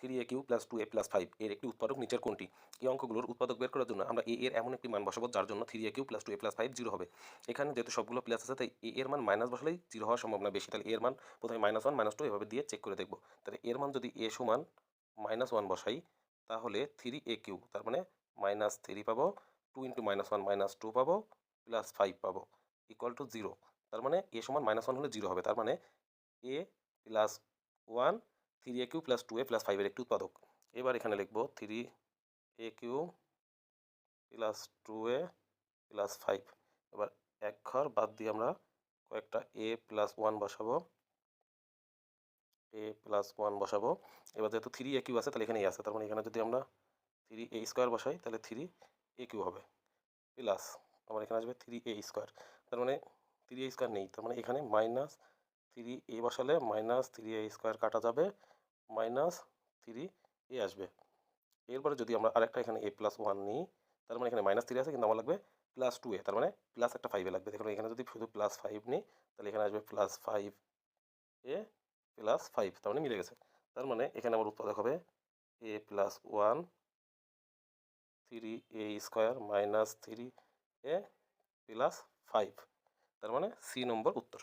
3a³ + 2a + 5 এর একটি উৎপাদক নিচের কোনটি? এই অঙ্কগুলোর উৎপাদক বের করার জন্য আমরা a এর এমন একটি মান বসাবো যার জন্য 3a³ + 2a + 5 0 হবে। এখানে যেহেতু সবগুলো প্লাস আছে তাই a এর মান মাইনাস বসালেই 0 হওয়ার সম্ভাবনা বেশি। তাহলে a এর মান প্রথমে -1 -2 এভাবে দিয়ে চেক করে দেখব। তাহলে এর মান যদি a সমান -1 বসাই তাহলে 3a³ তার মানে -3 পাবো, 2 × -1 -2 পাবো, +5 পাবো = 0। তার মানে a সমান -1 হলে 0 হবে। তার মানে a + 1 3a³ + 2a + 5 এর একটি উৎপাদক। এবার এখানে লিখব 3a³ + 2a + 5। এবার এক ঘর বাদ দিয়ে আমরা কয়েকটা a + 1 বসাবো, এবার যেহেতু 3a³ আছে তাহলে এখানে a আছে, তার মানে এখানে যদি আমরা 3a² বসাই তাহলে 3a³ হবে, প্লাস আমার এখানে আসবে 3a²। তার মানে 3a² নেই, তার মানে এখানে -3a বসালে -3a² কাটা যাবে, -3a আসবে। এরপরে যদি আমরা আরেকটা এখানে a + 1 নিই তার মানে এখানে -3 আছে কিন্তু আমার লাগবে +2a, তার মানে প্লাস একটা 5 লাগবে। দেখুন এখানে যদি শুধু +5 নিই তাহলে এখানে আসবে +5a + 5, তার মানে মিলে গেছে। তার মানে এখানে আমার উৎপাদক হবে a + 1 3a² - 3a + 5, তার মানে সি নম্বর উত্তর।